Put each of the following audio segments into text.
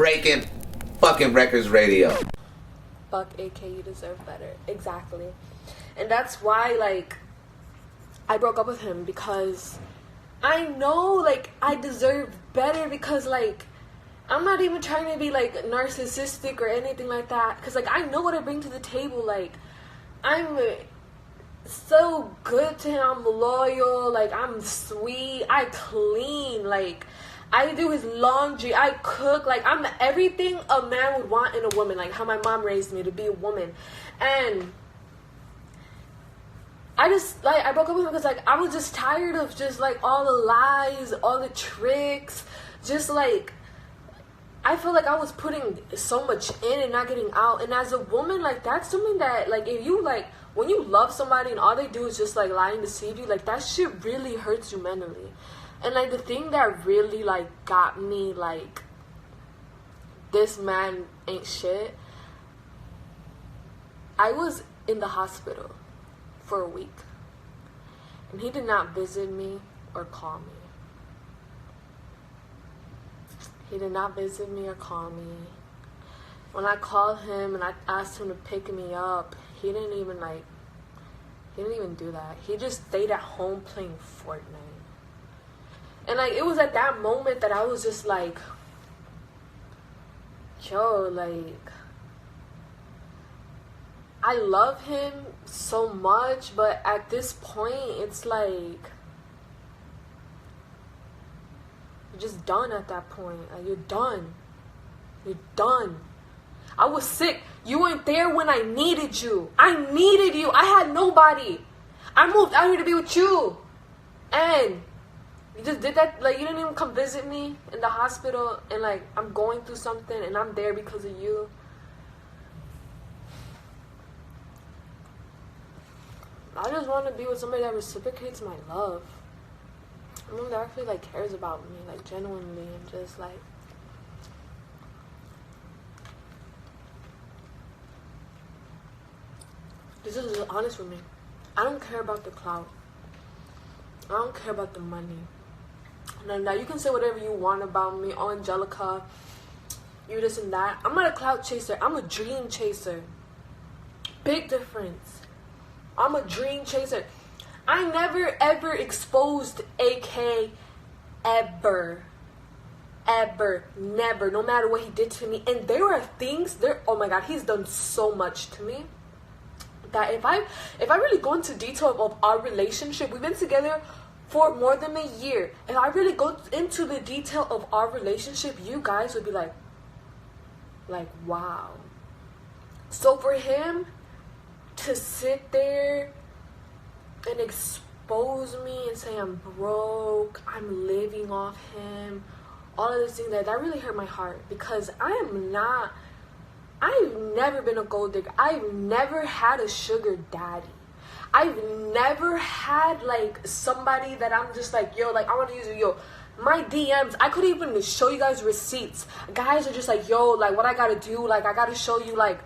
breaking fucking Wreckords Radio. Fuck AK, you deserve better. Exactly. And that's why, like, I broke up with him, because I know, like, I deserve better, because, like, I'm not even trying to be, like, narcissistic or anything like that, because, like, I know what I bring to the table. Like, I'm so good to him. I'm loyal. Like, I'm sweet. I clean. Like, I do his laundry. I cook. Like, I'm everything a man would want in a woman. Like, how my mom raised me to be a woman. And I just, like, I broke up with him because, like, I was just tired of just, like, all the lies, all the tricks. Just, like, I feel like I was putting so much in and not getting out. And as a woman, like, that's something that, like, if you, like, when you love somebody and all they do is just, like, lie and deceive you, like, that shit really hurts you mentally. And, like, the thing that really, like, got me, like, this man ain't shit, I was in the hospital for a week. And he did not visit me or call me. He did not visit me or call me. When I called him and I asked him to pick me up, he didn't even do that. He just stayed at home playing Fortnite. And, like, it was at that moment that I was just like, yo, like, I love him so much, but at this point, it's like, you're just done at that point. Like, you're done. You're done. I was sick. You weren't there when I needed you. I needed you. I had nobody. I moved out here to be with you. And you just did that. Like, you didn't even come visit me in the hospital. And, like, I'm going through something and I'm there because of you. I just want to be with somebody that reciprocates my love. Someone that actually, like, cares about me, like, genuinely, and just, like, this is just honest with me. I don't care about the clout. I don't care about the money. Now you can say whatever you want about me. Oh, Angelica, you this and that. I'm not a clout chaser. I'm a dream chaser. Big difference. I'm a dream chaser. I never ever exposed AK ever. Ever. Never. No matter what he did to me. And there are things there. Oh my God, he's done so much to me that if I really go into detail of our relationship, we've been together for more than a year. If I really go into the detail of our relationship, you guys would be like, wow. So for him to sit there and expose me and say I'm broke, I'm living off him, all of this thing, that really hurt my heart, because I've never been a gold digger. I've never had a sugar daddy. I've never had, like, somebody that I'm just like, yo, like, I want to use you. Yo, my DMs, I could even show you guys receipts. Guys are just like, yo, like, what I gotta do, like, I gotta show you, like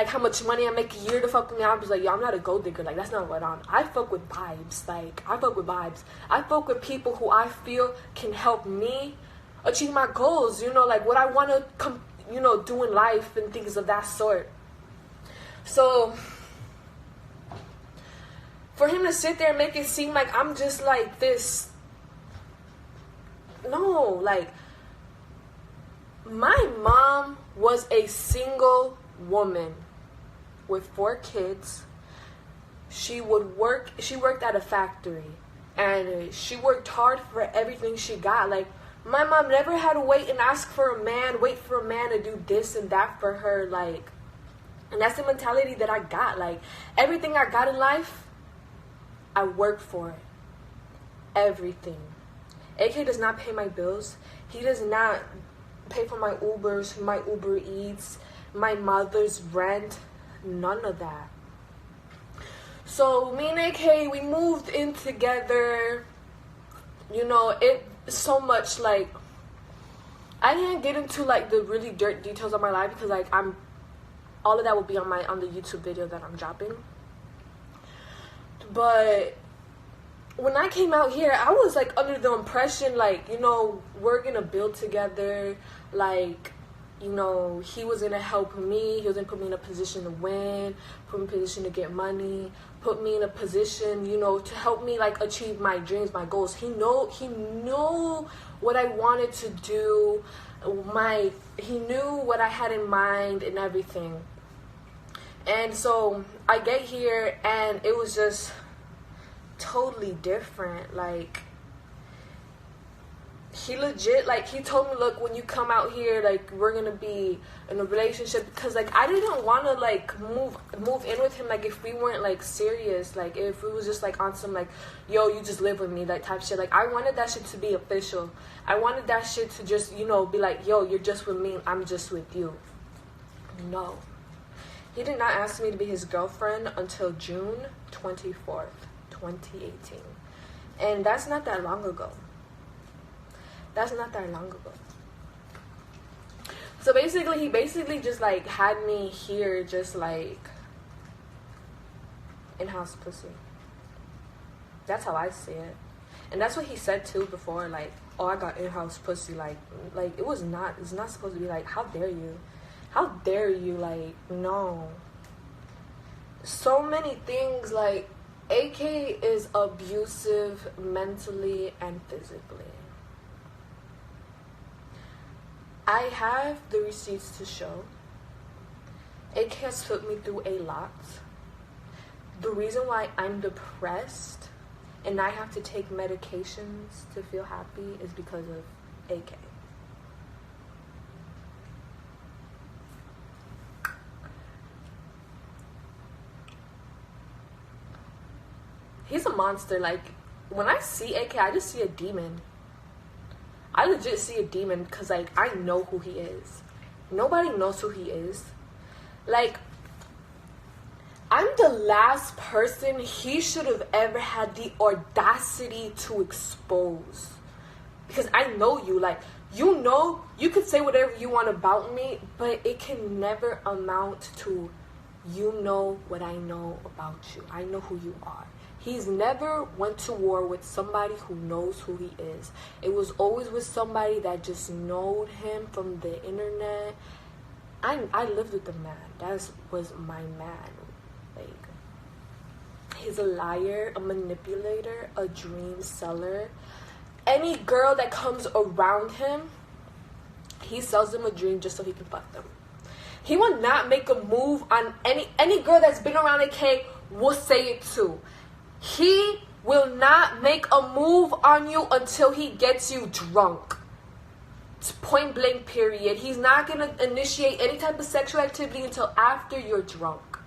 how much money I make a year to fuck me. I'm just like, yo, I'm not a gold digger. Like, that's not what I fuck with vibes. Like, I fuck with vibes. I fuck with people who I feel can help me achieve my goals, you know, like what I want to do in life and things of that sort. So for him to sit there and make it seem like I'm just like this, no, like, my mom was a single woman with 4 kids. She worked at a factory, and she worked hard for everything she got. Like, my mom never had to wait and ask for a man, wait for a man to do this and that for her. Like, and that's the mentality that I got. Like, everything I got in life, I worked for it. Everything. AK does not pay my bills. He does not pay for my Ubers, my Uber Eats, my mother's rent, none of that. So me and AK, we moved in together. You know, it so much, like, I can't get into, like, the really dirt details of my life, because, like, all of that will be on the YouTube video that I'm dropping. But when I came out here, I was like under the impression, like, you know, we're gonna build together. Like, you know, he was gonna help me. He was gonna put me in a position to win, put me in a position to get money, put me in a position, you know, to help me like achieve my dreams, my goals. He knew what I wanted to do. He knew what I had in mind and everything. And so I get here and it was just totally different. Like, he legit, like, he told me, look, when you come out here, like, we're gonna be in a relationship, because like I didn't want to like move in with him, like, if we weren't like serious, like if we was just like on some like, yo, you just live with me, that type shit. Like, I wanted that shit to be official. I wanted that shit to just, you know, be like, yo, you're just with me, I'm just with you. No, he did not ask me to be his girlfriend until June 24th, 2018. And that's not that long ago. That's not that long ago. So basically, he basically just like had me here just like in-house pussy. That's how I see it. And that's what he said too before, like, oh, I got in-house pussy. Like it's not supposed to be like, how dare you? How dare you? Like, no. So many things, like, AK is abusive mentally and physically. I have the receipts to show. AK has put me through a lot. The reason why I'm depressed and I have to take medications to feel happy is because of AK. He's a monster. Like, when I see AK, I just see a demon. I legit see a demon because, like, I know who he is. Nobody knows who he is. Like, I'm the last person he should have ever had the audacity to expose. Because I know you. Like, you know, you could say whatever you want about me, but it can never amount to, you know what I know about you. I know who you are. He's never went to war with somebody who knows who he is. It was always with somebody that just knowed him from the internet. I lived with the man. That was my man. Like, he's a liar, a manipulator, a dream seller. Any girl that comes around him, he sells them a dream just so he can fuck them. He will not make a move on any girl that's been around AK will say it too. He will not make a move on you until he gets you drunk. It's point blank period. He's not going to initiate any type of sexual activity until after you're drunk.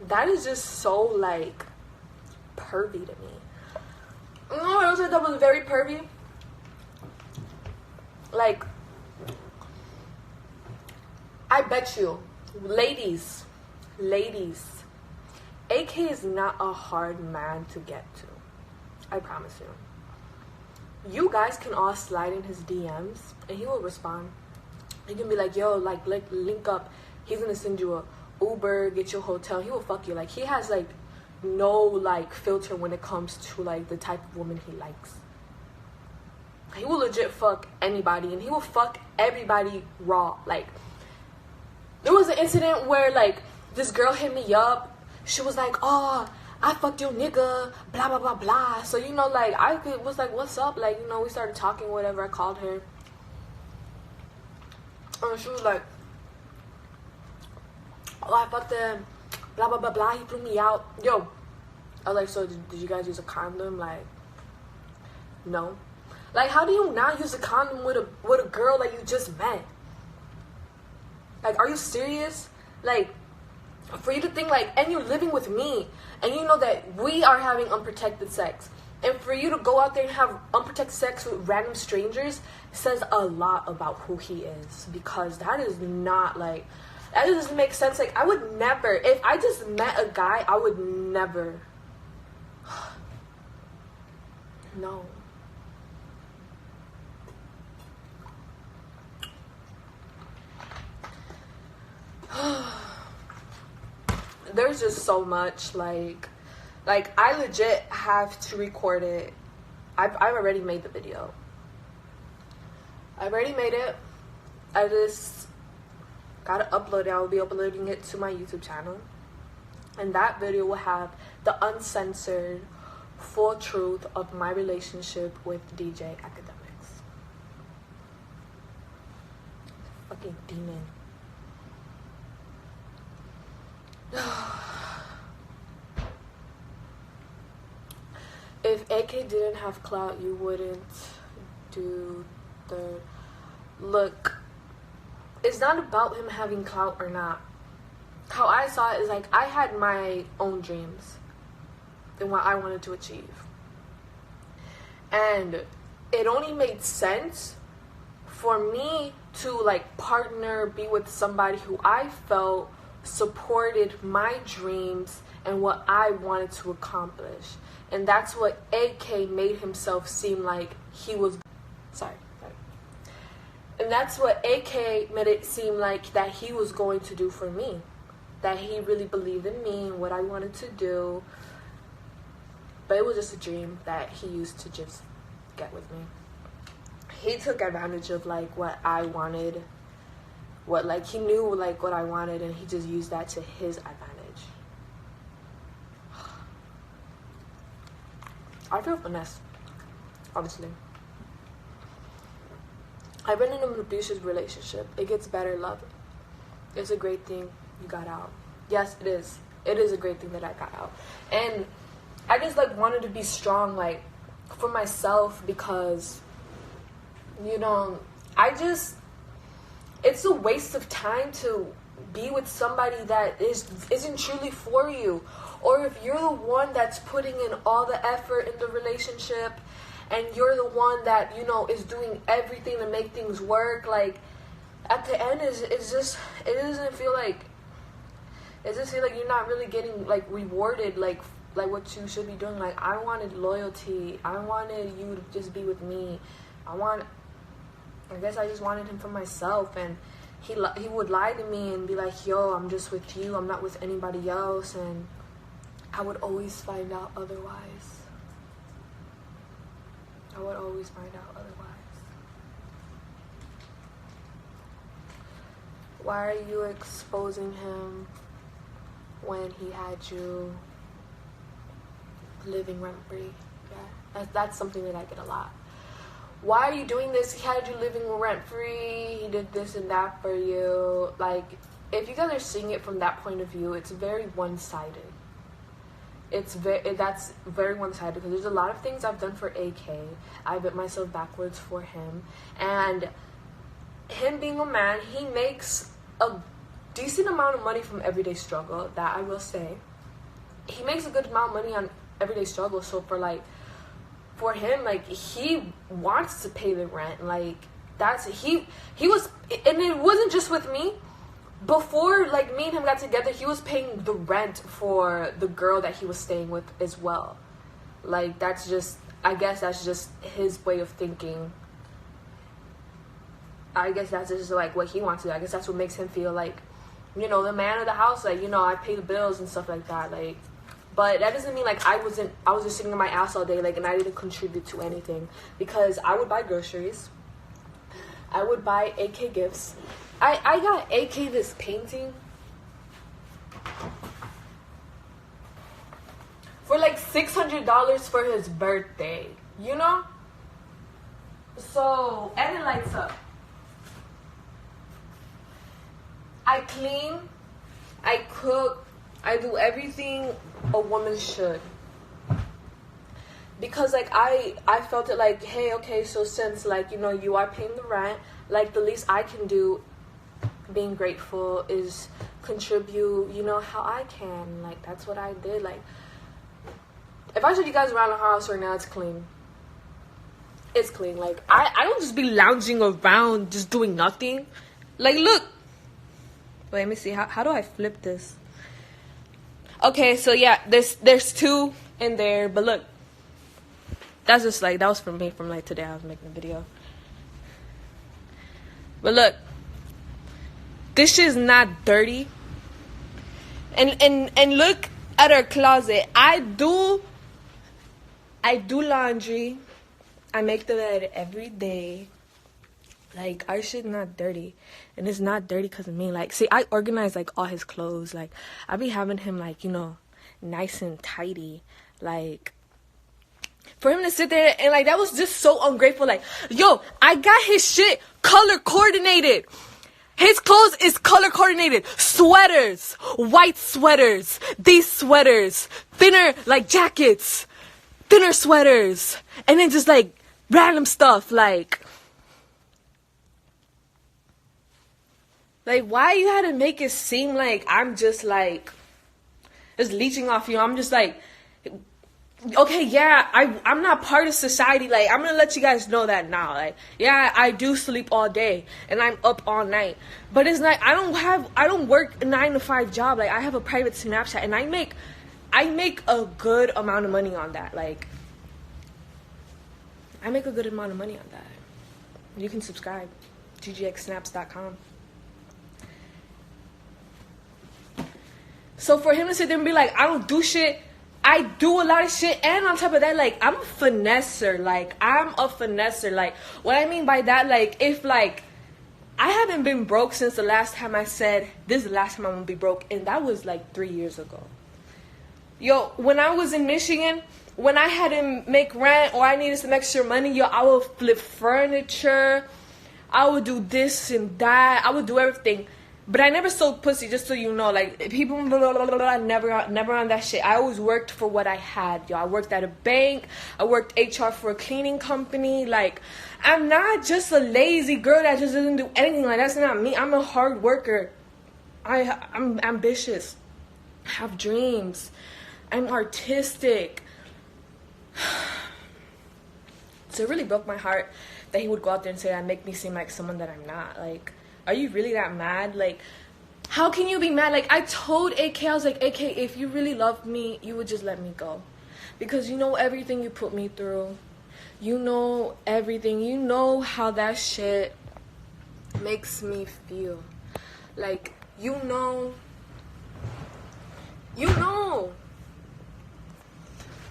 That is just so, like, pervy to me. You know what else I thought was very pervy? Like, I bet you, ladies, AK is not a hard man to get to. I promise you. You guys can all slide in his DMs and he will respond. He can be like, yo, like, link up. He's gonna send you a Uber, get you a hotel. He will fuck you. Like, he has like no like filter when it comes to like the type of woman he likes. He will legit fuck anybody and he will fuck everybody raw. Like, there was an incident where like this girl hit me up. She was like, oh, I fucked your nigga, blah, blah, blah, blah. So, you know, like, was like, what's up? Like, you know, we started talking, whatever. I called her. And she was like, oh, I fucked him, blah, blah, blah, blah. He threw me out. Yo. I was like, so did you guys use a condom? Like, no. Like, how do you not use a condom with a girl that you just met? Like, are you serious? Like, for you to think like, and you're living with me, and you know that we are having unprotected sex, and for you to go out there and have unprotected sex with random strangers says a lot about who he is, because that is not like, that doesn't make sense. Like, I would never, if I just met a guy, I would never. No. There's just so much, like, Like, I legit have to record it. I've already made the video. I've already made it. I just gotta upload it. I will be uploading it to my YouTube channel. And that video will have the uncensored, full truth of my relationship with DJ Akademiks. Fucking demon. If AK didn't have clout, you wouldn't do the... Look, it's not about him having clout or not. How I saw it is like, I had my own dreams and what I wanted to achieve. And it only made sense for me to like partner, be with somebody who I felt supported my dreams and what I wanted to accomplish. And that's what AK made himself seem like he was... Sorry. And that's what AK made it seem like that he was going to do for me. That he really believed in me and what I wanted to do. But it was just a dream that he used to just get with me. He took advantage of like what I wanted. What like he knew like what I wanted, and he just used that to his advantage. I feel finesse, obviously. I've been in an abusive relationship. It gets better, love. It's a great thing you got out. Yes, it is. It is a great thing that I got out. And I just like wanted to be strong, like for myself, because you know, it's a waste of time to be with somebody that isn't truly for you. Or if you're the one that's putting in all the effort in the relationship and you're the one that, you know, is doing everything to make things work, like at the end it just feel like you're not really getting like rewarded like what you should be doing. Like I wanted loyalty. I wanted you to just be with me. I guess I just wanted him for myself, and he would lie to me and be like, yo, I'm just with you, I'm not with anybody else, and I would always find out otherwise. Why are you exposing him when he had you living rent-free? Yeah, that's something that I get a lot. Why are you doing this? He had you living rent-free. He did this and that for you. Like, if you guys are seeing it from that point of view, it's very one-sided. That's very one-sided, because there's a lot of things I've done for AK. I bent myself backwards for him. And him being a man, he makes a decent amount of money from everyday struggle, that I will say. He makes a good amount of money on everyday struggle. So for him, like, he wants to pay the rent. Like, he was, and it wasn't just with me. Before, like, me and him got together, he was paying the rent for the girl that he was staying with as well. Like, I guess that's just his way of thinking. I guess that's just, like, what he wants to do. I guess that's what makes him feel like, you know, the man of the house. Like, you know, I pay the bills and stuff like that. Like, but that doesn't mean, like, I was just sitting on my ass all day, like, and I didn't contribute to anything. Because I would buy groceries. I would buy AK gifts. I got AK this painting for like $600 for his birthday, you know? So, and it lights up. I clean, I cook, I do everything a woman should. Because, like, I felt it like, hey, okay, so since, like, you know, you are paying the rent, like, the least I can do, being grateful, is contribute, you know, how I can. Like, that's what I did. Like, if I showed you guys around the house right now, it's clean. It's clean. Like, I don't just be lounging around just doing nothing. Like, look. Wait, let me see. How do I flip this? Okay, so yeah, there's two in there, but look. That's just like, that was from me from like today. I was making a video. But look. This shit is not dirty. And look at her closet. I do laundry. I make the bed every day. Like, our shit not dirty. And it's not dirty because of me. Like, see, I organize, like, all his clothes. Like, I be having him, like, you know, nice and tidy. Like, for him to sit there and, like, that was just so ungrateful. Like, yo, I got his shit color coordinated. His clothes is color coordinated. Sweaters, white sweaters, these sweaters, thinner, like, jackets, thinner sweaters, and then just, like, random stuff, like, why you had to make it seem like I'm just, like, just leeching off you? I'm just, like, okay, yeah, I'm not part of society. Like, I'm gonna let you guys know that now. Like, yeah, I do sleep all day and I'm up all night, but it's like I don't work a 9-to-5 job. Like, I have a private Snapchat and I make a good amount of money on that. Like, I make a good amount of money on that. You can subscribe, ggxsnaps.com. So for him to sit there and be like, I don't do shit, I do a lot of shit, and on top of that, like, I'm a finesser. Like, Like, what I mean by that, like, if, like, I haven't been broke since the last time I said, this is the last time I'm gonna be broke, and that was, like, 3 years ago. Yo, when I was in Michigan, when I had to make rent or I needed some extra money, yo, I would flip furniture, I would do this and that, I would do everything. But I never sold pussy, just so you know. Like, people, blah, blah, blah, blah, never on that shit. I always worked for what I had, yo. I worked at a bank. I worked HR for a cleaning company. Like, I'm not just a lazy girl that just doesn't do anything. Like, that's not me. I'm a hard worker. I'm ambitious. I have dreams. I'm artistic. So it really broke my heart that he would go out there and say that, make me seem like someone that I'm not. Like, are you really that mad? Like, how can you be mad? Like, I told AK, I was like, AK, if you really loved me, you would just let me go. Because you know everything you put me through. You know everything. You know how that shit makes me feel. Like, you know.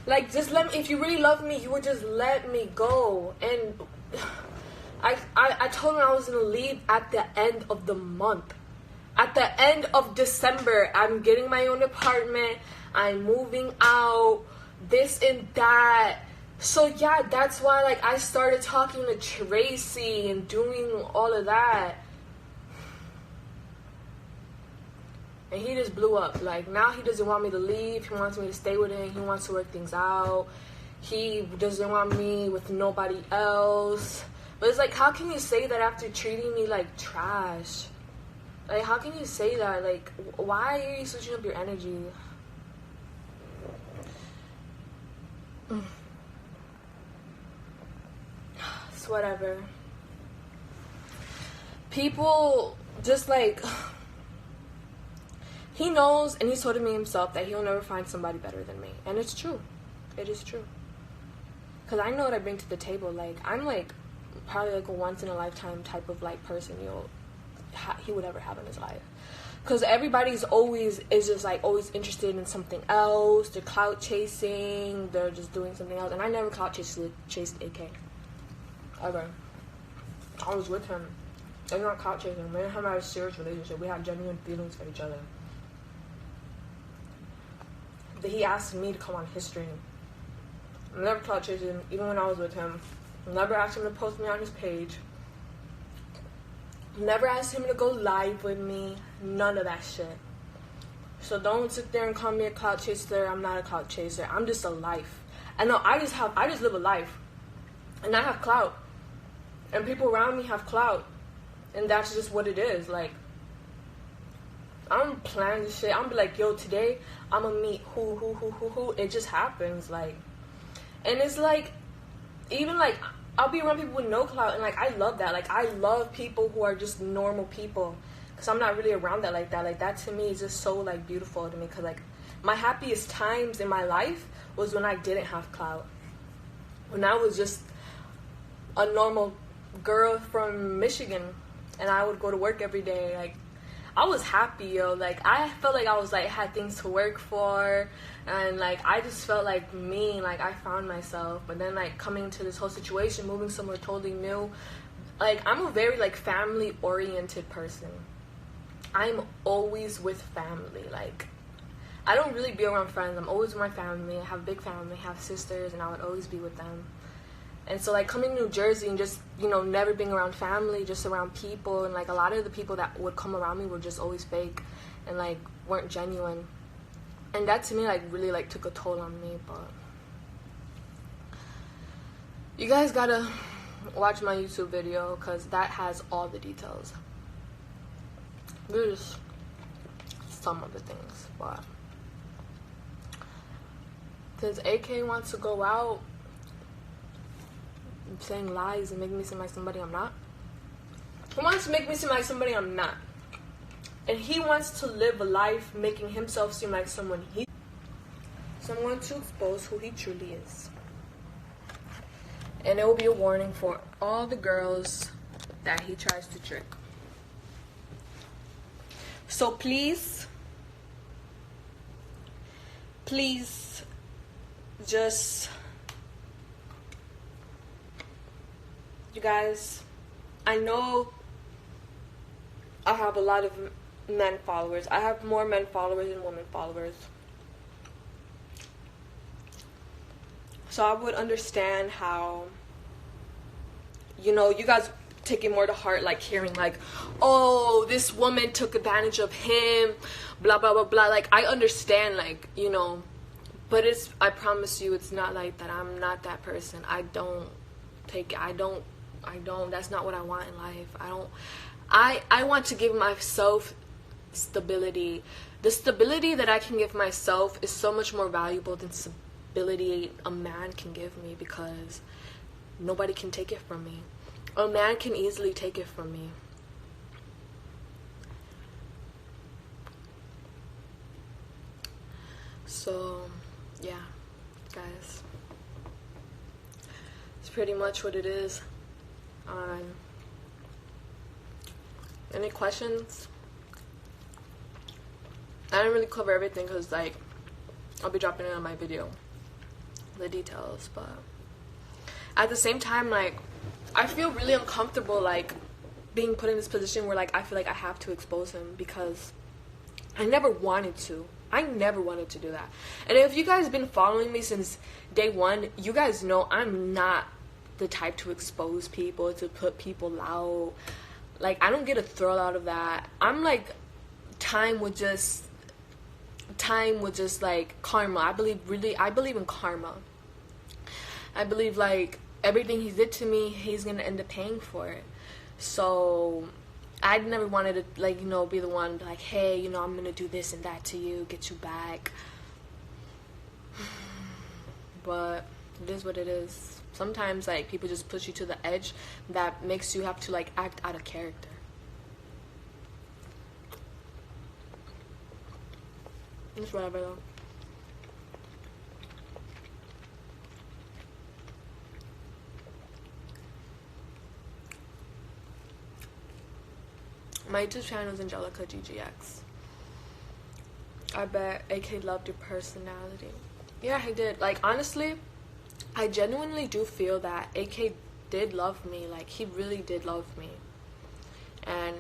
Like, just let me, if you really love me, you would just let me go. And I told him I was going to leave at the end of the month. At the end of December, I'm getting my own apartment. I'm moving out. This and that. So, yeah, that's why, like, I started talking to Tracy and doing all of that. And he just blew up. Like, now he doesn't want me to leave. He wants me to stay with him. He wants to work things out. He doesn't want me with nobody else. But it's like, how can you say that after treating me like trash? Like, how can you say that? Like, why are you switching up your energy? It's whatever. People just, like, he knows, and he's told me himself that he'll never find somebody better than me. And it's true. It is true. Because I know what I bring to the table. Like, I'm, like, probably, like, a once-in-a-lifetime type of, like, person he would ever have in his life. Because everybody's always, is just, like, always interested in something else. They're clout chasing. They're just doing something else. And I never clout chased AK. Ever. I was with him. I was not clout chasing. Me and him had a serious relationship. We had genuine feelings for each other. But he asked me to come on his stream. I never clout chased him, even when I was with him. Never asked him to post me on his page. Never asked him to go live with me. None of that shit. So don't sit there and call me a clout chaser. I'm not a clout chaser. I'm just a life. I know I just live a life. And I have clout. And people around me have clout. And that's just what it is. Like, I'm planning this shit. I'm be like, yo, today I'm gonna meet who. It just happens. Like, and it's like, even like, I'll be around people with no clout, and like, I love that. Like, I love people who are just normal people, because I'm not really around that like that. Like, that to me is just so, like, beautiful to me, because, like, my happiest times in my life was when I didn't have clout. When I was just a normal girl from Michigan, and I would go to work every day. Like, I was happy, yo. Like, I felt like I was, like, had things to work for, and, like, I just felt like me, like, I found myself. But then, like, coming to this whole situation, moving somewhere totally new, like, I'm a very, like, family-oriented person. I'm always with family. Like, I don't really be around friends. I'm always with my family. I have a big family, I have sisters, and I would always be with them. And so, like, coming to New Jersey and just, you know, never being around family, just around people, and, like, a lot of the people that would come around me were just always fake and, like, weren't genuine. And that, to me, like, really, like, took a toll on me. But you guys gotta watch my YouTube video, because that has all the details. There's some of the things, but since AK wants to go out saying lies and making me seem like somebody I'm not. He wants to make me seem like somebody I'm not. And he wants to live a life making himself seem like someone he... So I'm going to expose who he truly is. And it will be a warning for all the girls that he tries to trick. So please, just... You guys, I know I have a lot of men followers. I have more men followers than women followers. So I would understand how, you know, you guys take it more to heart, like hearing like, oh, this woman took advantage of him, blah, blah, blah, blah. Like, I understand, like, you know, but it's, I promise you, it's not like that. I'm not that person. I don't, that's not what I want in life. I want to give myself stability. The stability that I can give myself is so much more valuable than stability a man can give me, because nobody can take it from me. A man can easily take it from me. So, yeah, guys. It's pretty much what it is. Any questions? I didn't really cover everything because, like, I'll be dropping it on my video, the details, but at the same time, like, I feel really uncomfortable, like, being put in this position where, like, I feel like I have to expose him, because I never wanted to. I never wanted to do that. And if you guys have been following me since day one, you guys know I'm not the type to expose people, to put people out. Like, I don't get a thrill out of that. I'm like, time would just like karma. I believe in karma. I believe, like, everything he did to me, he's gonna end up paying for it. So I never wanted to, like, you know, be the one like, hey, you know, I'm gonna do this and that to you, get you back. But it is what it is. Sometimes, like, people just push you to the edge that makes you have to, like, act out of character. It's whatever, though. My YouTube channel is Angelica GGX. I bet AK loved your personality. Yeah, he did. Like, honestly, I genuinely do feel that AK did love me. Like, he really did love me. And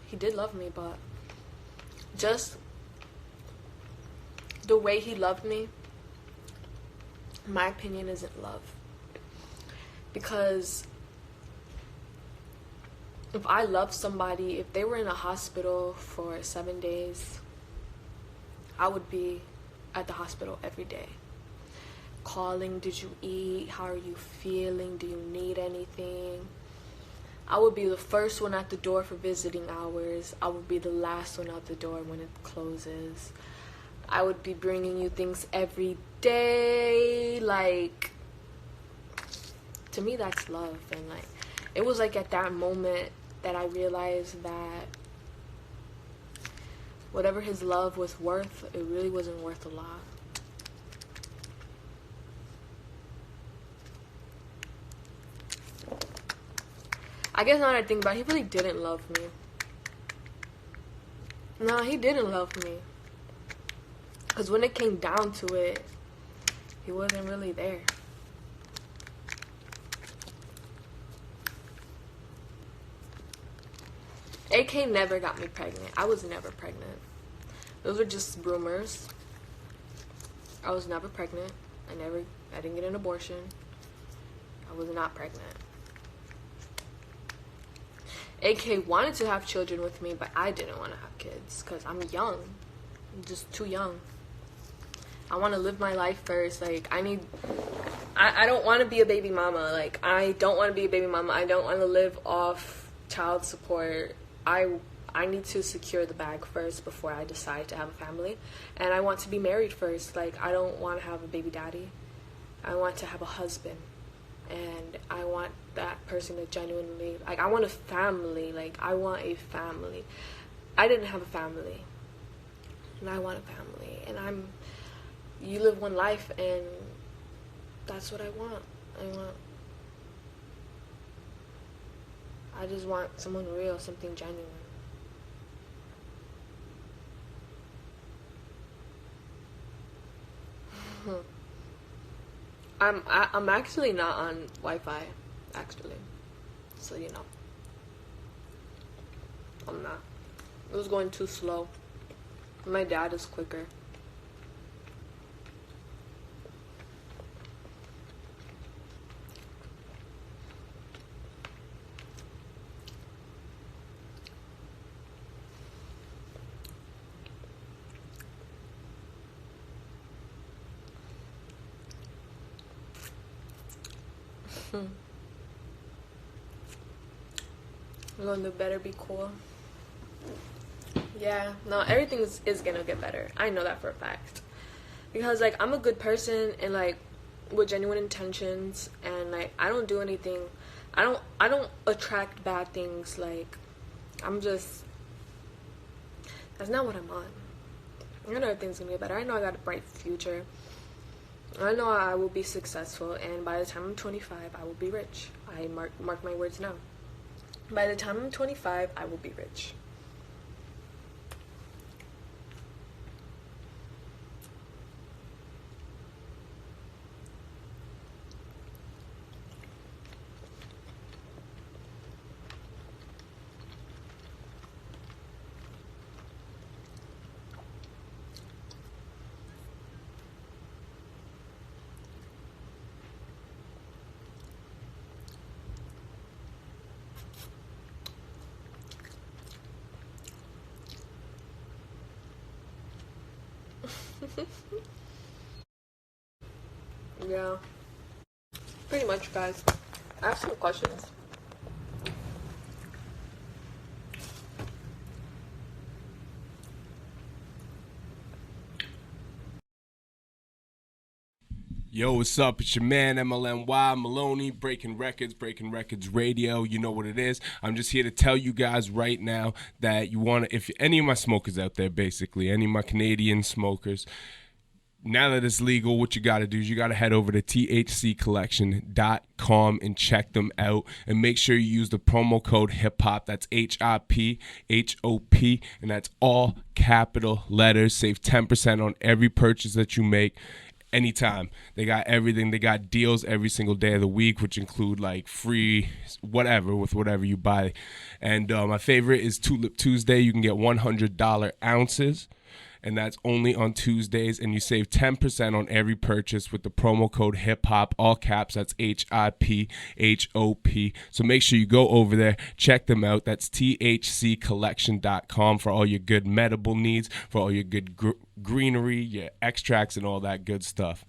he did love me, but just the way he loved me, in my opinion, isn't love. Because if I loved somebody, if they were in a hospital for 7 days, I would be at the hospital every day. Calling, did you eat? How are you feeling? Do you need anything? I would be the first one at the door for visiting hours. I would be the last one out the door when it closes. I would be bringing you things every day. Like, to me, that's love. And, like, it was, like, at that moment that I realized that whatever his love was worth, it really wasn't worth a lot. I guess now that I think about it, he really didn't love me. Nah, he didn't love me. Because when it came down to it, he wasn't really there. AK never got me pregnant. I was never pregnant. Those were just rumors. I was never pregnant. I didn't get an abortion. I was not pregnant. AK wanted to have children with me, but I didn't want to have kids because I'm young. I'm just too young. I want to live my life first. Like, I don't want to be a baby mama. Like, I don't want to be a baby mama. I don't want to live off child support. I need to secure the bag first before I decide to have a family. And I want to be married first. Like, I don't want to have a baby daddy. I want to have a husband. And I want that person to genuinely, like, I want a family. Like, I want a family. I didn't have a family. And I want a family. And you live one life, and that's what I want. I just want someone real, something genuine. I'm actually not on Wi-Fi, actually. So you know. I'm not. It was going too slow. My dad is quicker. London better be cool. Yeah, no, everything is gonna get better. I know that for a fact. Because, like, I'm a good person and, like, with genuine intentions, and, like, I don't do anything. I don't attract bad things. Like, that's not what I'm on. I know everything's gonna get better. I know I got a bright future. I know I will be successful, and by the time I'm 25, I will be rich. I mark my words now. By the time I'm 25, I will be rich. Yeah. Pretty much, guys. I have some questions. Yo, what's up? It's your man, MLNY Maloney, Breaking Records Radio. You know what it is. I'm just here to tell you guys right now that if any of my smokers out there, basically, any of my Canadian smokers, now that it's legal, what you got to do is you got to head over to thccollection.com and check them out. And make sure you use the promo code HIPHOP. That's HIPHOP. And that's all capital letters. Save 10% on every purchase that you make. Anytime. They got everything. They got deals every single day of the week, which include like free whatever with whatever you buy. And my favorite is Tulip Tuesday. You can get $100 ounces, and that's only on Tuesdays. And you save 10% on every purchase with the promo code HIPHOP, all caps. That's HIPHOP. So make sure you go over there, check them out. That's thccollection.com for all your good medical needs, for all your good greenery, your extracts, and all that good stuff.